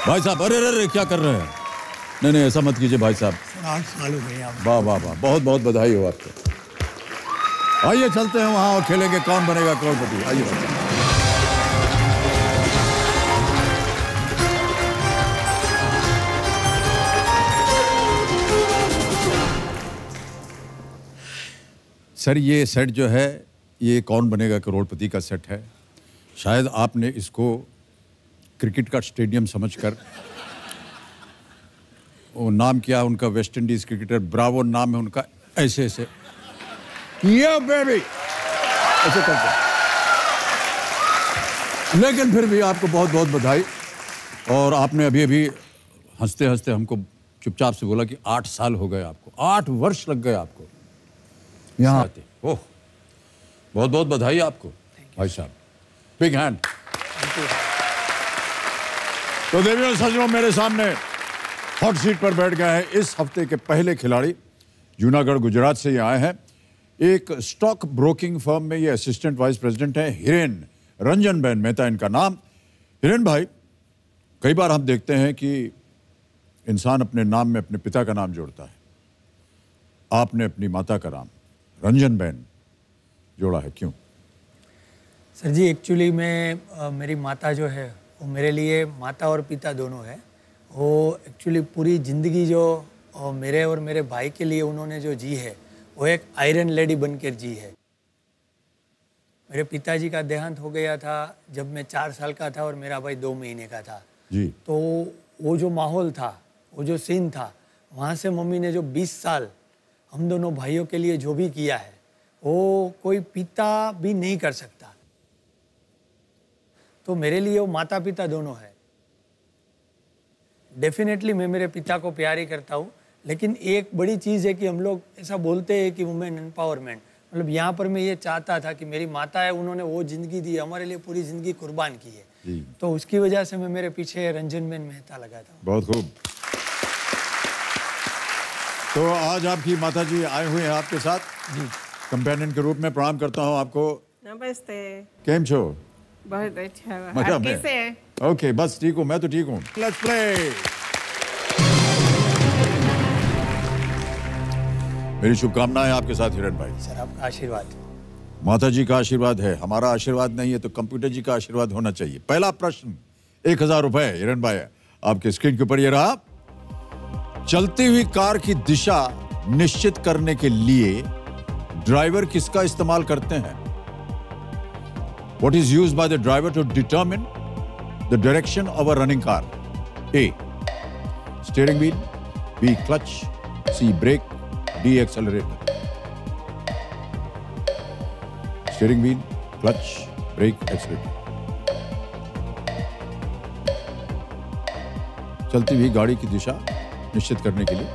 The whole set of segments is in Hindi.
भाई साहब, अरे अरे क्या कर रहे हैं? नहीं नहीं, ऐसा मत कीजिए भाई साहब। 8 साल हो गए आप। वाह वाह वाह, बहुत बहुत बधाई हो आपको। आइए चलते हैं वहां और खेलेंगे कौन बनेगा करोड़पति। आइए। सर, ये सेट जो है, ये कौन बनेगा करोड़पति का सेट है। शायद आपने इसको क्रिकेट का स्टेडियम समझकर, वो नाम क्या है उनका, वेस्ट इंडीज क्रिकेटर ब्रावो नाम है उनका, ऐसे ऐसे ये बेबी ऐसे करते। लेकिन फिर भी आपको बहुत बहुत बधाई। और आपने अभी अभी हंसते हंसते हमको चुपचाप से बोला कि 8 साल हो गए आपको, 8 वर्ष लग गए आपको यहाँ आते। ओह, बहुत बहुत बधाई आपको भाई साहब, बिग हैंड। तो देवियों सज्जनों, मेरे सामने हॉट सीट पर बैठ गए हैं इस हफ्ते के पहले खिलाड़ी। जूनागढ़ गुजरात से ये आए हैं। एक स्टॉक ब्रोकिंग फर्म में ये असिस्टेंट वाइस प्रेसिडेंट है। हिरेन रंजन बहन मेहता इनका नाम। हिरेन भाई, कई बार हम देखते हैं कि इंसान अपने नाम में अपने पिता का नाम जोड़ता है। आपने अपनी माता का नाम रंजन बहन जोड़ा है, क्यों? सर जी, एक्चुअली मैं मेरी माता जो है वो मेरे लिए माता और पिता दोनों है। वो एक्चुअली पूरी ज़िंदगी जो मेरे और मेरे भाई के लिए उन्होंने जो जी है, वो एक आयरन लेडी बनकर जी है। मेरे पिताजी का देहांत हो गया था जब मैं 4 साल का था और मेरा भाई 2 महीने का था जी। तो वो जो माहौल था, वो जो सीन था, वहाँ से मम्मी ने जो 20 साल हम दोनों भाइयों के लिए जो भी किया है, वो कोई पिता भी नहीं कर सकता। तो मेरे लिए वो माता पिता दोनों है। डेफिनेटली मैं मेरे पिता को प्यार ही करता हूँ, लेकिन एक बड़ी चीज़ है कि हम लोग ऐसा बोलते हैं कि वुमेन एम्पावरमेंट, मतलब यहाँ पर मैं ये चाहता था कि मेरी माता है, उन्होंने वो ज़िंदगी दी, हमारे लिए पूरी ज़िंदगी कुर्बान की है। तो उसकी वजह से मैं मेरे पीछे रंजन बहन मेहता लगाता हूँ। बहुत खूब। तो आज आपकी माता जी आए हुए हैं आपके साथ जी, कंपेनियन के रूप में। प्रणाम करता हूँ आपको। नमस्ते। केम छो? बहुत अच्छा। मजा आप में? कैसे हैं? ओके, बस ठीक हूँ, मैं तो ठीक हूँ। Let's play. मेरी शुभकामनाएं आपके साथ हिरेन भाई। सर, आपका आशीर्वाद। माता जी का आशीर्वाद है, हमारा आशीर्वाद नहीं है तो कंप्यूटर जी का आशीर्वाद होना चाहिए। पहला प्रश्न 1000 रुपए हिरेन भाई आपके स्क्रीन के ऊपर ये रहा। चलती हुई कार की दिशा निश्चित करने के लिए ड्राइवर किसका इस्तेमाल करते हैं? What is used by the driver to determine the direction of a running car? A. Steering wheel. B. Clutch. C. Brake. D. Accelerator. Steering wheel, clutch, brake, accelerator. चलती हुई गाड़ी की दिशा निश्चित करने के लिए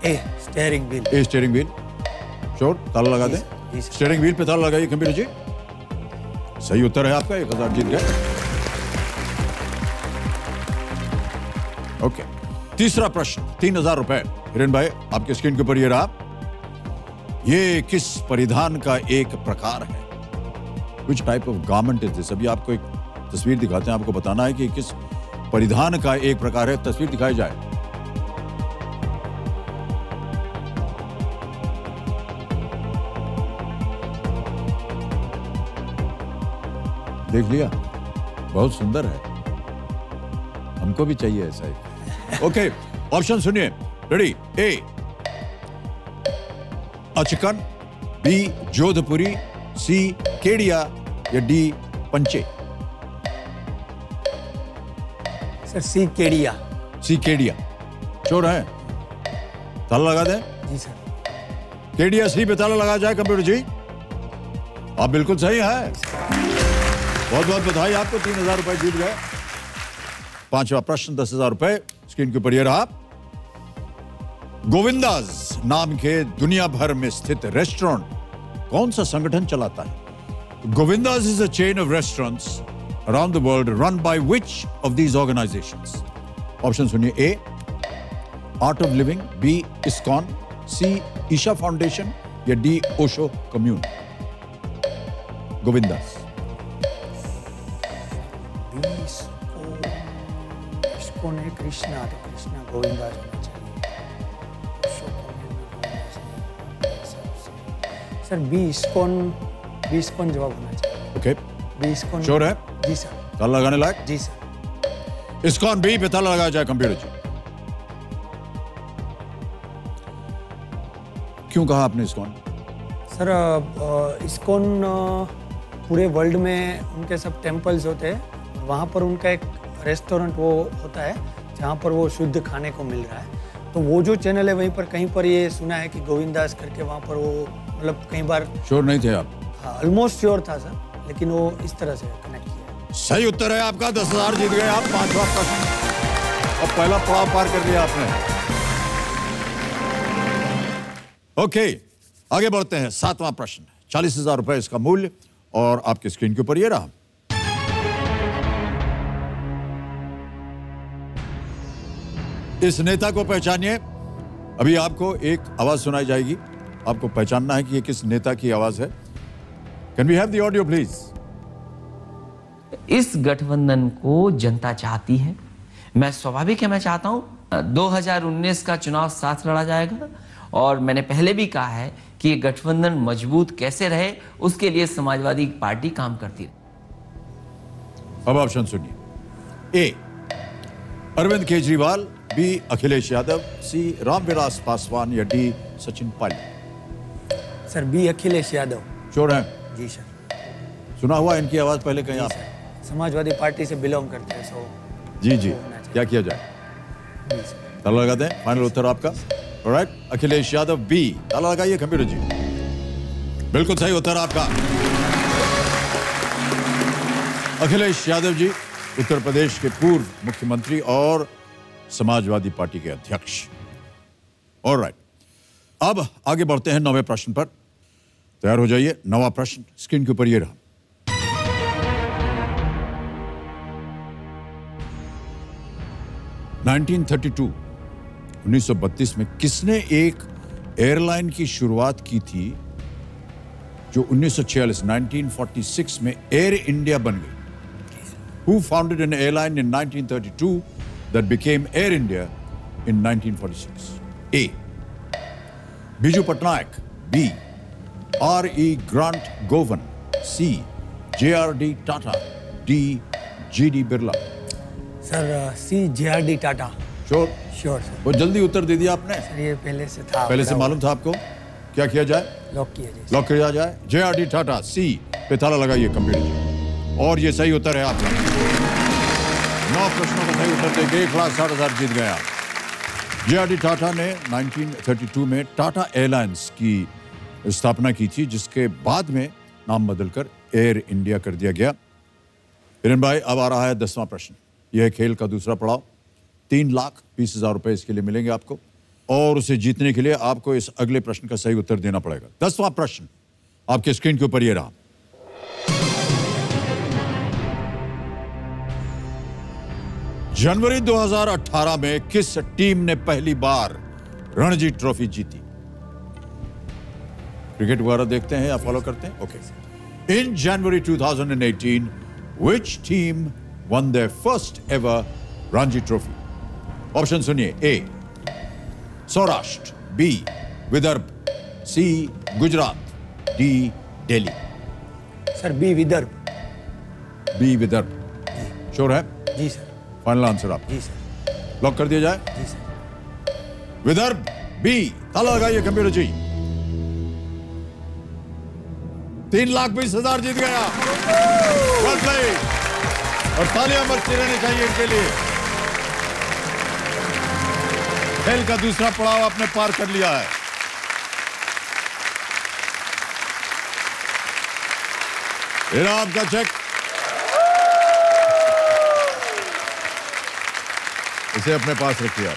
ए स्टीयरिंग व्हील। ए स्टीयरिंग व्हील। श्योर? ताला लगा दें। स्टीयरिंग व्हील पे ताला लगाइए कंप्यूटर जी। सही उत्तर है आपका, 1000 जीत गए। ओके, तीसरा प्रश्न 3000 रुपए। हिरेन भाई आपके स्क्रीन के ऊपर ये रहा। ये किस परिधान का एक प्रकार है? Which type of garment is this? अभी आपको एक तस्वीर दिखाते हैं, आपको बताना है कि किस परिधान का एक प्रकार है। तस्वीर दिखाई जाए। देख लिया? बहुत सुंदर है, हमको भी चाहिए ऐसा ही। ओके, ऑप्शन सुनिए। रेडी? ए अचकन, बी जोधपुरी, सी केडिया या डी पंचे? सर, सी केडिया। सी केडिया श्योर है? ताला लगा दें? जी सर। केडिया सी पे ताला लगा जाए कंप्यूटर जी। आप बिल्कुल सही है। बहुत बहुत बधाई आपको, 3000 रुपए जीत गए। पांचवा प्रश्न 10000 रुपए स्क्रीन के ऊपर ये रहा। गोविंदास नाम के दुनिया भर में स्थित रेस्टोरेंट कौन सा संगठन चलाता है? Govindas is a chain of restaurants around the world run by which of these organizations? Option सुनिए। A Art of Living, B ISKCON, C Isha Foundation या D Osho Commune? Govindas। ISKCON है कृष्णा, तो कृष्णा गोविंदा होना चाहिए। सर बी इस्कॉन जवाब होना चाहिए। Okay, B ISKCON. श्योर है? जी सर। ताला लगाने लायक? जी सर। इस्कॉन बी पे ताला लगाया जाए कंप्यूटर जी। क्यों कहा आपने इस्कॉन? सर इस्कॉन पूरे वर्ल्ड में उनके सब टेम्पल्स होते हैं, वहाँ पर उनका एक रेस्टोरेंट वो होता है जहाँ पर वो शुद्ध खाने को मिल रहा है। तो वो जो चैनल है वहीं पर कहीं पर ये सुना है कि गोविंदास करके वहाँ पर वो मतलब कई बार। श्योर नहीं थे आप? हाँ, ऑलमोस्ट श्योर था सर, लेकिन वो इस तरह से कनेक्ट किया। सही उत्तर है आपका। 10,000 जीत गए आप। 5वां प्रश्न, अब पहला पड़ाव पार कर लिया आपने। ओके, आगे बढ़ते हैं। 7वां प्रश्न, 40,000 रुपए इसका मूल्य, और आपकी स्क्रीन के ऊपर ये रहा। इस नेता को पहचानिए। अभी आपको एक आवाज सुनाई जाएगी, आपको पहचानना है कि ये किस नेता की आवाज है। Can we have the audio please? इस गठबंधन को जनता चाहती है। मैं स्वाभाविक है, मैं चाहता हूं 2019 का चुनाव साथ लड़ा जाएगा, और मैंने पहले भी कहा है कि ये गठबंधन मजबूत कैसे रहे उसके लिए समाजवादी पार्टी काम करती है। अब ऑप्शन सुनिए। A Arvind Kejriwal, B Akhilesh Yadav, C Ramvilas Paswan, या D Sachin Pilot. Sir B Akhilesh Yadav. Sure है? जी सर। सुना हुआ इनकी आवाज पहले कहीं आप? समाजवादी पार्टी से बिलोंग करते हैं, सो जी जी, क्या किया जाए? जी सर। ताला लगाते हैं। फाइनल उत्तर आपका? Alright, Akhilesh Yadav B. ताला लगाइए कंप्यूटर जी। बिल्कुल सही उत्तर आपका। अखिलेश यादव जी उत्तर प्रदेश के पूर्व मुख्यमंत्री और समाजवादी पार्टी के अध्यक्ष। ऑलराइट, अब आगे बढ़ते हैं 9वें प्रश्न पर। तैयार हो जाइए। 9वां प्रश्न स्क्रीन के ऊपर ये रहा। (1932) 1932 में किसने एक एयरलाइन की शुरुआत की थी जो 1946 में एयर इंडिया बन गई? Who founded an airline in 1932 that became Air India in 1946? A. Biju Patnaik. B. R.E. Grant Govan. C. J.R.D. Tata. D. G.D. Birla. Sir C JRD Tata. Sure? Sure sir. बहुत जल्दी उत्तर दे दिया आपने। सर ये पहले से था। पहले से मालूम था आपको? क्या किया जाए? लॉक किया जाए। लॉक किया जाए। JRD टाटा सी पे ताला लगाइए कंप्यूटर जी, और ये सही उत्तर है आपका। 9 प्रश्नों का सही उत्तर देके 1,60,000 जीत गया। JRD टाटा ने 1932 में टाटा एयरलाइंस की स्थापना की थी, जिसके बाद में नाम बदलकर एयर इंडिया कर दिया गया। हिरन भाई, अब आ रहा है 10वां प्रश्न। यह खेल का दूसरा पड़ाव। 3,20,000 रुपए इसके लिए मिलेंगे आपको, और उसे जीतने के लिए आपको इस अगले प्रश्न का सही उत्तर देना पड़ेगा। 10वां प्रश्न आपके स्क्रीन के ऊपर ये रहा। जनवरी 2018 में किस टीम ने पहली बार रणजी ट्रॉफी जीती? क्रिकेट वगैरह देखते हैं या फॉलो करते हैं? Okay. In January 2018, which team won their first ever Ranji Trophy? Option सुनिए। A Saurashtra, B Vidarbha, C Gujarat, D Delhi. Sir B Vidarbha. B Vidarbha, sure है? जी सर। फाइनल आंसर आप? जी सर। लॉक कर दिया जाए? जी सर। विदर्भ बी। ताला लगाइए कंप्यूटर जी। 3,20,000 जीत गया। Well played। और तालियां बजती रहनी चाहिए इनके लिए। खेल का दूसरा पड़ाव आपने पार कर लिया है। ये रहा आपका चेक। इसे अपने पास रखिए आप।